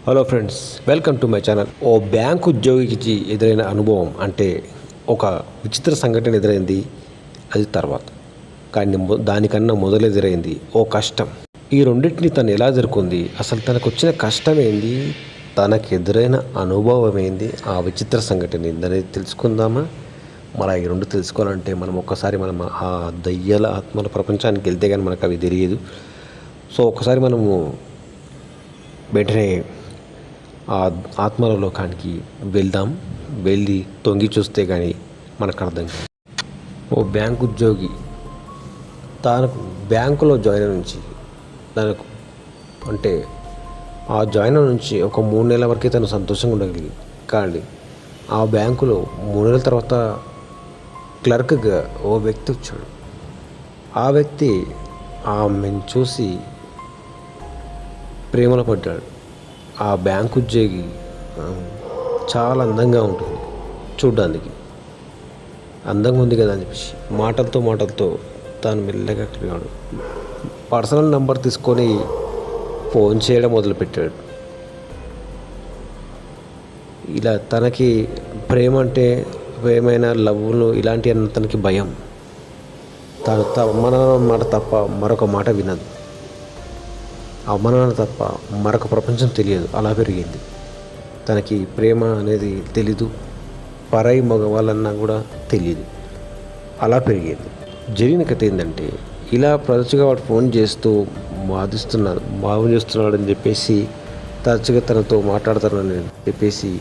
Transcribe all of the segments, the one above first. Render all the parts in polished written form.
Hello friends, welcome to my channel. ఓ bank ఉద్యోగికి ఎదురైన అనుభవం అంటే ఒక విచిత్ర సంఘటన ఎదురైంది. అది తర్వాత కానీ దానికన్నా మొదలు ఎదురైంది ఓ కష్టం. ఈ రెండింటిని తను ఎలా ఎదుర్కొంది, అసలు తనకు వచ్చిన కష్టం ఏంది, తనకు ఎదురైన అనుభవం ఏంది, ఆ విచిత్ర సంఘటన ఏంది అనేది తెలుసుకుందామా? మరి ఈ రెండు తెలుసుకోవాలంటే మనం ఒక్కసారి ఆ దయ్యాల ఆత్మల ప్రపంచానికి వెళ్తే కానీ మనకు అవి తెలియదు. సో ఒకసారి మనము వెంటనే ఆ ఆత్మల లోకానికి వెళ్దాం. వెళ్ళి తొంగి చూస్తే కానీ మనకు అర్థం కాదు. ఓ బ్యాంక్ ఉద్యోగి తనకు బ్యాంకులో జాయిన్ నుంచి తనకు అంటే ఆ జాయిన్ నుంచి ఒక 3 నెలల వరకే తను సంతోషంగా ఉండగలిగింది. కానీ ఆ బ్యాంకులో 3 నెలల తర్వాత క్లర్క్గా ఓ వ్యక్తి వచ్చాడు. ఆ వ్యక్తి ఆమెను చూసి ప్రేమలో పడ్డాడు. ఆ బ్యాంకు ఉద్యోగి చాలా అందంగా ఉంటుంది, చూడ్డానికి అందంగా ఉంది కదా అని చెప్పేసి మాటలతో తాను మెల్లగా కలిగాడు. పర్సనల్ నెంబర్ తీసుకొని ఫోన్ చేయడం మొదలుపెట్టాడు. ఇలా తనకి ప్రేమ అంటే ఏమైనా లవ్లు ఇలాంటి అన్న తనకి భయం. తను మన మాట తప్ప మరొక మాట వినదు. అవమానాలు తప్ప మరొక ప్రపంచం తెలియదు. అలా పెరిగింది. తనకి ప్రేమ అనేది తెలీదు, పరాయి మగవాళ్ళన్నా కూడా తెలియదు. అలా పెరిగింది. జరిగిన కథ ఏంటంటే, ఇలా తరచుగా వాడు ఫోన్ చేస్తూ బాగు చేస్తున్నాడని చెప్పేసి, తరచుగా తనతో మాట్లాడతానని చెప్పేసి,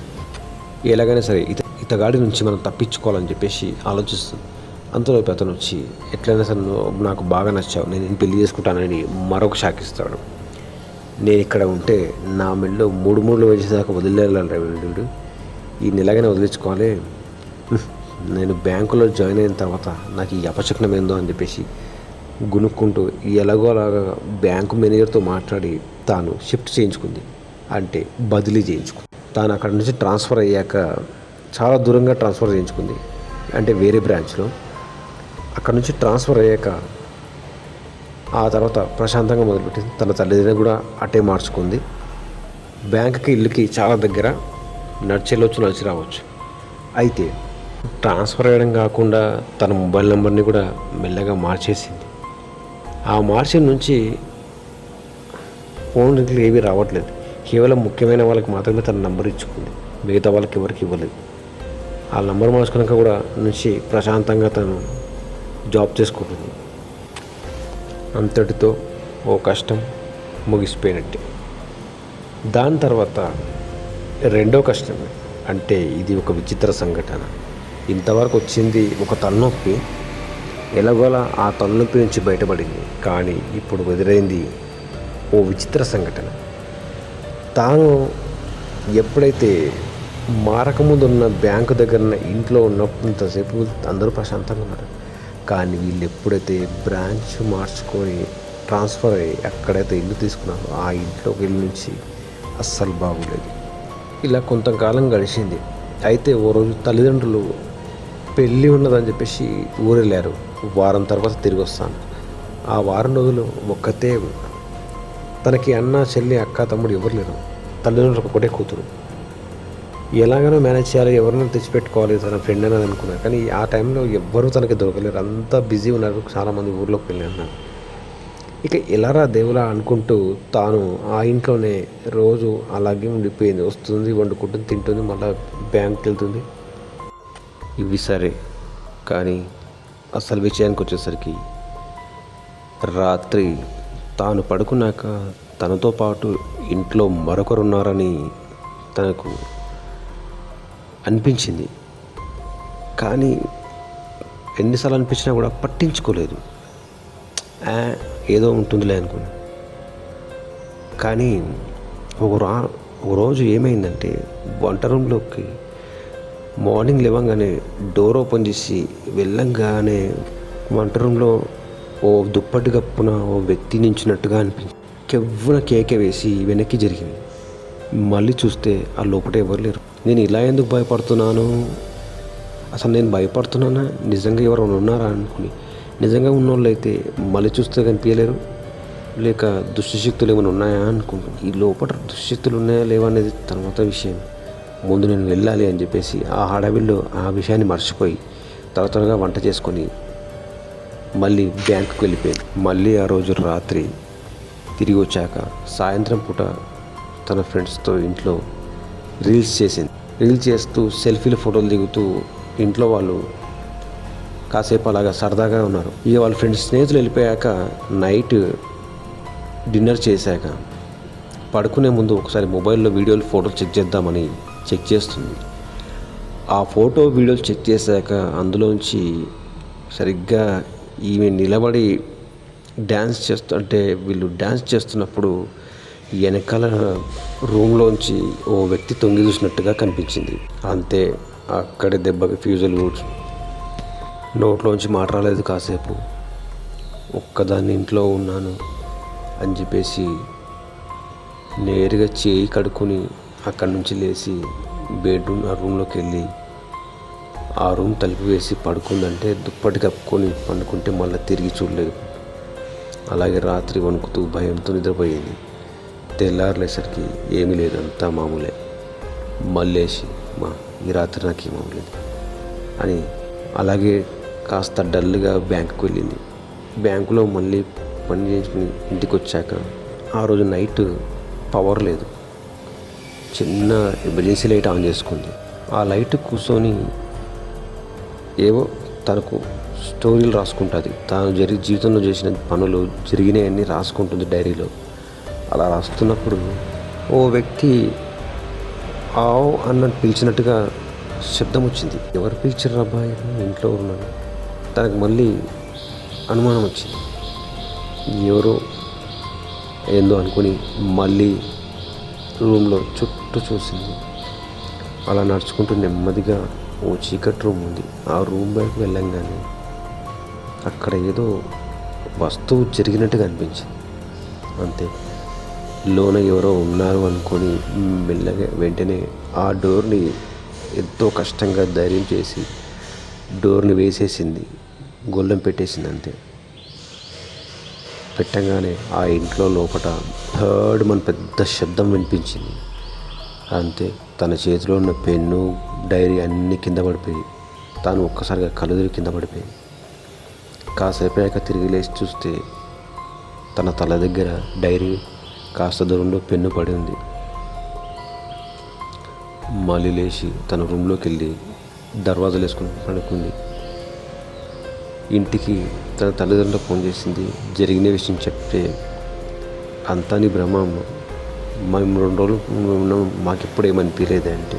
ఎలాగైనా సరే ఇతగాడి నుంచి మనం తప్పించుకోవాలని చెప్పేసి ఆలోచిస్తుంది. అంతలోపు అతను వచ్చి ఎట్లయినా సరే నాకు బాగా నచ్చావు, నేను పెళ్లి చేసుకుంటానని మరొక షాకిస్తాడు. నేను ఇక్కడ ఉంటే నా మెడలో 3 వేసేదాకా వదిలేయాలంటే వీడు, ఈ నెలగానే వదిలించుకోవాలి. నేను బ్యాంకులో జాయిన్ అయిన తర్వాత నాకు ఈ అపశకునం ఏందో అని చెప్పేసి గునుక్కుంటూ ఎలాగో అలాగా బ్యాంకు మేనేజర్తో మాట్లాడి తాను షిఫ్ట్ చేయించుకుంది. అంటే బదిలీ చేయించుకుంది. తాను అక్కడ నుంచి ట్రాన్స్ఫర్ అయ్యాక చాలా దూరంగా ట్రాన్స్ఫర్ చేయించుకుంది, అంటే వేరే బ్రాంచ్లో. అక్కడ నుంచి ట్రాన్స్ఫర్ అయ్యాక ఆ తర్వాత ప్రశాంతంగా మొదలుపెట్టింది. తన తల్లిదండ్రులు కూడా అటే మార్చుకుంది. బ్యాంకుకి ఇల్లుకి చాలా దగ్గర, నడిచి రావచ్చు. అయితే ట్రాన్స్ఫర్ అయ్యడం కాకుండా తన మొబైల్ నెంబర్ని కూడా మెల్లగా మార్చేసింది. ఆ మార్చిన నుంచి ఫోన్లు ఏవి రావట్లేదు. కేవలం ముఖ్యమైన వాళ్ళకి మాత్రమే తన నెంబర్ ఇచ్చుకుంది, మిగతా వాళ్ళకి ఎవరికి ఇవ్వలేదు. ఆ నెంబర్ మార్చుకున్నాక కూడా నుంచి ప్రశాంతంగా తను జాబ్ చేసుకుంటుంది. అంతటితో ఓ కష్టం ముగిసిపోయినట్టే. దాని తర్వాత రెండో కష్టం, అంటే ఇది ఒక విచిత్ర సంఘటన. ఇంతవరకు వచ్చింది ఒక తలనొప్పి, ఎలాగోలా ఆ తలనొప్పి నుంచి బయటపడింది. కానీ ఇప్పుడు ఎదురైంది ఓ విచిత్ర సంఘటన. తాను ఎప్పుడైతే మారకముందు ఉన్న బ్యాంకు దగ్గర ఇంట్లో ఉన్నంతసేపు అందరూ ప్రశాంతంగా ఉన్నారు. కానీ వీళ్ళు ఎప్పుడైతే బ్రాంచ్ మార్చుకొని ట్రాన్స్ఫర్ అయ్యి ఎక్కడైతే ఇల్లు తీసుకున్నారో ఆ ఇంట్లోకి ఇల్లు నుంచి అస్సలు బాగోలేదు. ఇలా కొంతకాలం గడిచింది. అయితే ఓ రోజు తల్లిదండ్రులు పెళ్ళి ఉన్నదని చెప్పేసి ఊరెళ్ళారు. వారం తర్వాత తిరిగి వస్తాను. ఆ వారం రోజులు ఒక్కతే, తనకి అన్న చెల్లి అక్క తమ్ముడు ఎవరు లేరు. తల్లిదండ్రులకు ఒకటే కూతురు. ఎలాగైనా మేనేజ్ చేయాలి, ఎవరైనా తెచ్చిపెట్టుకోవాలి, తన ఫ్రెండ్ అనేది అనుకున్నారు. కానీ ఆ టైంలో ఎవ్వరూ తనకి దొరకలేరు. అంతా బిజీ ఉన్నారు, చాలామంది ఊర్లోకి వెళ్ళి అన్నారు. ఇక ఎలారా దేవులా అనుకుంటూ తాను ఆ ఇంట్లోనే రోజు అలాగే ఉండిపోయింది. వస్తుంది, వండుకుంటుంది, తింటుంది, మళ్ళీ బ్యాంక్కి వెళ్తుంది. ఇవి సరే, కానీ అసలు విషయానికి వచ్చేసరికి రాత్రి తాను పడుకున్నాక తనతో పాటు ఇంట్లో మరొకరున్నారని తనకు అనిపించింది. కానీ ఎన్నిసార్లు అనిపించినా కూడా పట్టించుకోలేదు. ఏదో ఉంటుందిలే అనుకున్నా. కానీ ఒక రోజు ఏమైందంటే, వంట రూమ్లోకి మార్నింగ్ లేవగానే డోర్ ఓపెన్ చేసి వెళ్ళంగానే వంట రూమ్లో ఓ దుప్పటి కప్పున ఓ వ్యక్తి నించున్నట్టుగా అనిపించింది. కెవ్వున కేక వేసి వెనక్కి జరిగింది. మళ్ళీ చూస్తే ఆ లోపల ఎవరు లేరు. నేను ఇలా ఎందుకు భయపడుతున్నాను, అసలు నేను భయపడుతున్నానా, నిజంగా ఎవరైనా ఉన్నారా అనుకుని, నిజంగా ఉన్నోళ్ళు అయితే మళ్ళీ చూస్తే కనిపించలేరు. లేక దుష్టశక్తులు ఏమైనా ఉన్నాయా అనుకుంటుంది. ఈ లోపల దుష్టశక్తులు ఉన్నాయా లేవా అనేది తర్వాత విషయం. ముందు నేను వెళ్ళాలి అని చెప్పేసి ఆ హడావిడిలో ఆ విషయాన్ని మర్చిపోయి త్వరగా వంట చేసుకొని మళ్ళీ బ్యాంకుకి వెళ్ళిపోయింది. మళ్ళీ ఆ రోజు రాత్రి తిరిగి వచ్చాక సాయంత్రం పూట తన ఫ్రెండ్స్తో ఇంట్లో రీల్స్ చేసింది. రీల్స్ చేస్తూ సెల్ఫీలు ఫోటోలు దిగుతూ ఇంట్లో వాళ్ళు కాసేపు అలాగా సరదాగా ఉన్నారు. ఇక వాళ్ళ ఫ్రెండ్స్ స్నేహితులు వెళ్ళిపోయాక నైట్ డిన్నర్ చేశాక పడుకునే ముందు ఒకసారి మొబైల్లో వీడియోలు ఫోటోలు చెక్ చేద్దామని చెక్ చేస్తుంది. ఆ ఫోటో వీడియోలు చెక్ చేశాక అందులోంచి సరిగ్గా ఈమె నిలబడి డ్యాన్స్ చేస్తుంటే వీళ్ళు డ్యాన్స్ చేస్తున్నప్పుడు వెనకాల రూమ్లోంచి ఓ వ్యక్తి తొంగి చూసినట్టుగా కనిపించింది. అంతే, అక్కడే దెబ్బకి ఫ్యూజులు నోట్లోంచి మాట రాలేదు. కాసేపు ఒక్కదాన్ని ఇంట్లో ఉన్నాను అని చెప్పేసి నేరుగా చేయి కడుక్కొని అక్కడి నుంచి లేచి బెడ్రూమ్ ఆ రూమ్లోకి వెళ్ళి ఆ రూమ్ తలుపు వేసి పడుకుందంటే దుప్పటి కప్పుకొని పండుకుంటే మళ్ళీ తిరిగి చూడలేదు. అలాగే రాత్రి వణుకుతూ భయంతో నిద్రపోయింది. తెల్లారులేసరికి ఏమీ లేదు, అంతా మామూలే. మళ్ళేసి ఈ రాత్రి నాకు ఏమవలేదు అని అలాగే కాస్త డల్గా బ్యాంకుకి వెళ్ళింది. బ్యాంకులో మళ్ళీ పని చేసుకుని ఇంటికి వచ్చాక ఆ రోజు నైట్ పవర్ లేదు. చిన్న ఎమర్జెన్సీ లైట్ ఆన్ చేసుకుంది. ఆ లైట్ కూర్చొని ఏవో తనకు స్టోరీలు రాసుకుంటుంది. తాను జీవితంలో చేసిన పనులు జరిగినాయన్నీ రాసుకుంటుంది డైరీలో. అలా రాస్తున్నప్పుడు ఓ వ్యక్తి ఆవ్ అన్నట్టు పిలిచినట్టుగా శబ్దం వచ్చింది. ఎవరు పిలిచారు అబ్బాయి, ఇంట్లో ఉన్నాను. తనకు మళ్ళీ అనుమానం వచ్చింది. ఎవరో ఏందో అనుకుని మళ్ళీ రూమ్లో చుట్టూ చూసింది. అలా నడుచుకుంటూ నెమ్మదిగా ఓ చీకటి రూమ్ ఉంది. ఆ రూమ్ వైపు వెళ్ళంగానే అక్కడ ఏదో వస్తువు జరిగినట్టుగా అనిపించింది. అంతే, లోన ఎవరో ఉన్నారు అనుకొని మెల్లగా వెంటనే ఆ డోర్ని ఎంతో కష్టంగా ధైర్యం చేసి డోర్ని వేసేసింది, గొల్లెం పెట్టేసింది. అంతే, పెట్టగానే ఆ ఇంట్లో లోపల థర్డ్ మన పెద్ద శబ్దం వినిపించింది. అంతే, తన చేతిలో ఉన్న పెన్ను డైరీ అన్నీ కింద పడిపోయి తాను ఒక్కసారిగా కలుదిరి కింద పడిపోయింది. కాసేపు అయ్యాక తిరిగి లేచి చూస్తే తన తల దగ్గర డైరీ కాస్త దూరంలో పెన్ను పడి ఉంది. మళ్ళీ లేచి తన రూమ్లోకి వెళ్ళి దర్వాజాలు వేసుకుని పడుకుంది. ఇంటికి తన తల్లిదండ్రులకు ఫోన్ చేసింది. జరిగిన విషయం చెప్తే అంతా నీ భ్రమ, మేము 2 రోజులు ఉన్నాం, మాకెప్పుడు ఏమనిపించలేదు అంటే,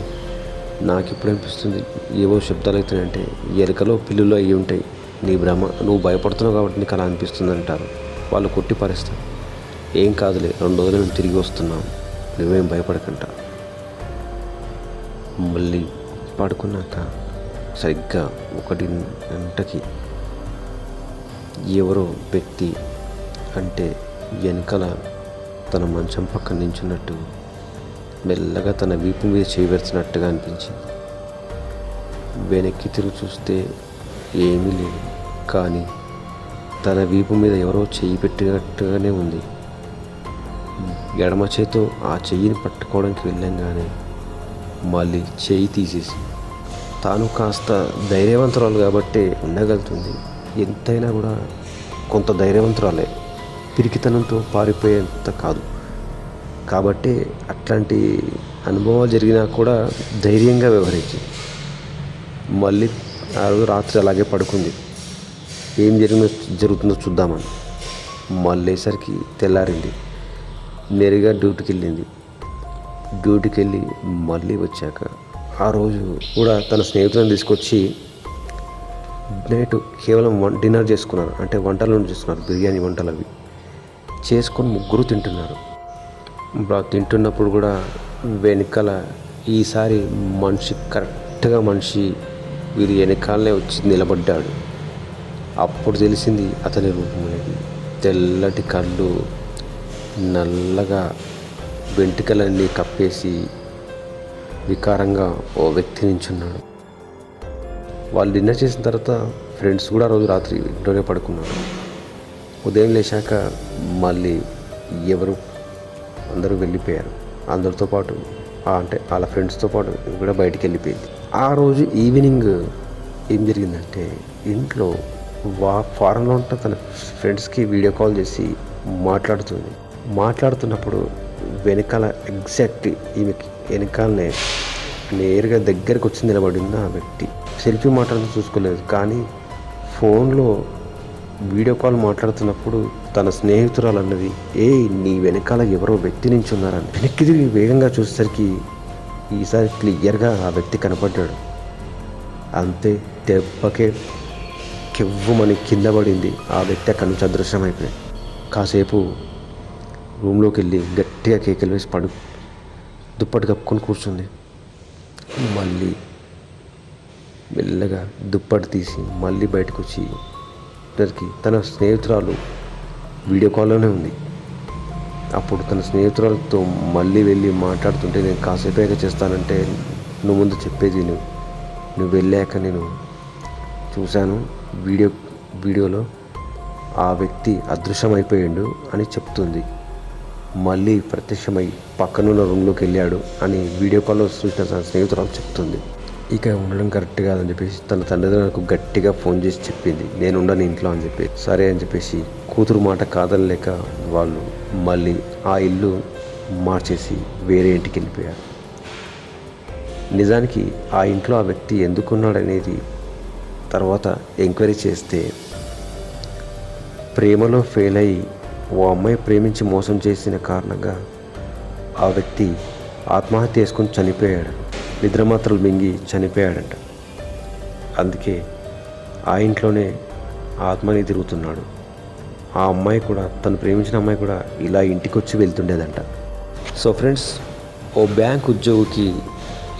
నాకు ఇప్పుడు అనిపిస్తుంది ఏవో శబ్దాలు అవుతాయంటే ఎలుకలో పిల్లులు అయ్యి ఉంటాయి, నీ భ్రమ, నువ్వు భయపడుతున్నావు కాబట్టి నీకు అలా అనిపిస్తుంది అంటారు. వాళ్ళు కొట్టి పారేస్తారు. ఏం కాదులే, 2 రోజులు మేము తిరిగి వస్తున్నాం, నువ్వేం భయపడకంట. మళ్ళీ పడుకున్నాక సరిగ్గా 1 గంటకి ఎవరో వ్యక్తి అంటే వెనకాల తన మంచం పక్కన నించున్నట్టు మెల్లగా తన వీపు మీద చేయివేసినట్టుగా అనిపించింది. వెనక్కి తిరిగి చూస్తే ఏమీ లేదు, కానీ తన వీపు మీద ఎవరో చెయ్యి పెట్టినట్టుగానే ఉంది. ఎడమ చేతో ఆ చెయ్యిని పట్టుకోవడానికి వెళ్ళంగానే మళ్ళీ చెయ్యి తీసేసి, తాను కాస్త ధైర్యవంతురాలు కాబట్టి ఉండగలుగుతుంది, ఎంతైనా కూడా కొంత ధైర్యవంతురాలే, పిరికితనంతో పారిపోయేంత కాదు. కాబట్టి అట్లాంటి అనుభవాలు జరిగినా కూడా ధైర్యంగా వ్యవహరించింది. మళ్ళీ ఆ రోజు రాత్రి అలాగే పడుకుంది. ఏం జరుగుతుందో చూద్దామని. మళ్ళీసరికి తెల్లారింది. నేరుగా డ్యూటీకి వెళ్ళింది. డ్యూటీకి వెళ్ళి మళ్ళీ వచ్చాక ఆ రోజు కూడా తన స్నేహితులను తీసుకొచ్చి నైట్ కేవలం డిన్నర్ చేసుకున్నారు. అంటే వంటలు చేసుకున్నారు, బిర్యానీ వంటలు అవి చేసుకొని 3 తింటున్నారు. తింటున్నప్పుడు కూడా వెనకాల ఈసారి కరెక్ట్గా మనిషి వీరి వెనకాలనే వచ్చి నిలబడ్డాడు. అప్పుడు తెలిసింది అతని రూపం అనేది. తెల్లటి కళ్ళు, నల్లగా వెంట్రుకలన్నీ కప్పేసి వికారంగా ఓ వ్యక్తి నించున్నాడు. వాళ్ళు డిన్నర్ చేసిన తర్వాత ఫ్రెండ్స్ కూడా రోజు రాత్రి ఇంట్లోనే పడుకున్నారు. ఉదయం లేచాక మళ్ళీ ఎవరు అందరూ వెళ్ళిపోయారు. అందరితో పాటు అంటే వాళ్ళ ఫ్రెండ్స్తో పాటు కూడా బయటికి వెళ్ళిపోయింది. ఆ రోజు ఈవినింగ్ ఏం జరిగిందంటే ఇంట్లో ఫారెన్లో ఉంటే తన ఫ్రెండ్స్కి వీడియో కాల్ చేసి మాట్లాడుతున్నప్పుడు వెనకాల ఎగ్జాక్ట్ ఈమెకి వెనకాలనే నేరుగా దగ్గరికి వచ్చి నిలబడింది ఆ వ్యక్తి. సెల్ఫీ మాట్లాడుతూ చూసుకోలేదు, కానీ ఫోన్లో వీడియో కాల్ మాట్లాడుతున్నప్పుడు తన స్నేహితురాలు అన్నది, నీ వెనకాల ఎవరో వ్యక్తి నుంచి ఉన్నారని. వెనక్కి తిరిగి వేగంగా చూసేసరికి ఈసారి క్లియర్గా ఆ వ్యక్తి కనపడ్డాడు. అంతే, దెబ్బకే కెవ్వుమని కింద పడింది. ఆ వ్యక్తి అక్కడి నుంచి అదృశ్యమైపోయాడు. కాసేపు రూమ్లోకి వెళ్ళి గట్టిగా కేకలు వేసి దుప్పటి కప్పుకొని కూర్చుంది. మళ్ళీ మెల్లగా దుప్పటి తీసి మళ్ళీ బయటకు వచ్చి తన స్నేహితురాలు వీడియో కాల్లోనే ఉంది. అప్పుడు తన స్నేహితురాలతో మళ్ళీ వెళ్ళి మాట్లాడుతుంటే, నేను కాసేపేగా చేస్తానంటే నువ్వు ముందు చెప్పేది నువ్వు వెళ్ళాక నేను చూశాను వీడియోలో ఆ వ్యక్తి అదృశ్యమైపోయాడు అని చెప్తుంది. మళ్ళీ ప్రత్యక్షమై పక్కనున్న రూమ్లోకి వెళ్ళాడు అని వీడియో కాల్లో చూసిన తన స్నేహితురాలు చెప్తుంది. ఇక ఉండడం కరెక్ట్ కాదని చెప్పేసి తన తండ్రిదండ్రులకు గట్టిగా ఫోన్ చేసి చెప్పింది, నేను ఉండను ఇంట్లో అని చెప్పి. సరే అని చెప్పేసి కూతురు మాట కాదనలేక వాళ్ళు మళ్ళీ ఆ ఇల్లు మార్చేసి వేరే ఇంటికి వెళ్ళిపోయారు. నిజానికి ఆ ఇంట్లో ఆ వ్యక్తి ఎందుకున్నాడనేది తర్వాత ఎంక్వైరీ చేస్తే, ప్రేమలో ఫెయిల్ అయ్యి ఓ అమ్మాయి ప్రేమించి మోసం చేసిన కారణంగా ఆ వ్యక్తి ఆత్మహత్య చేసుకొని చనిపోయాడు. నిద్రమాత్రలు మింగి చనిపోయాడంట. అందుకే ఆ ఇంట్లోనే ఆత్మని తిరుగుతున్నాడు. ఆ అమ్మాయి కూడా, తను ప్రేమించిన అమ్మాయి కూడా ఇలా ఇంటికి వచ్చి వెళ్తుండేదంట. సో ఫ్రెండ్స్, ఓ బ్యాంక్ ఉద్యోగికి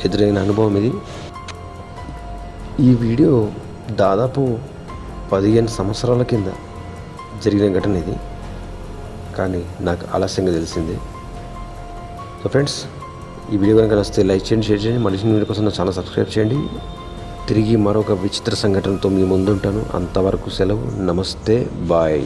ఎదురైన అనుభవం ఇది. ఈ వీడియో దాదాపు 15 సంవత్సరాల కింద జరిగిన ఘటన ఇది, కానీ నాకు ఆలస్యంగా తెలిసింది. సో ఫ్రెండ్స్, ఈ వీడియో కనుక నచ్చితే లైక్ చేయండి, షేర్ చేయండి. మళ్ళీ వీడియో కోసం నా ఛానల్ సబ్స్క్రైబ్ చేయండి. తిరిగి మరొక విచిత్ర సంఘటనతో మీ ముందుంటాను. అంతవరకు సెలవు. నమస్తే, బాయ్.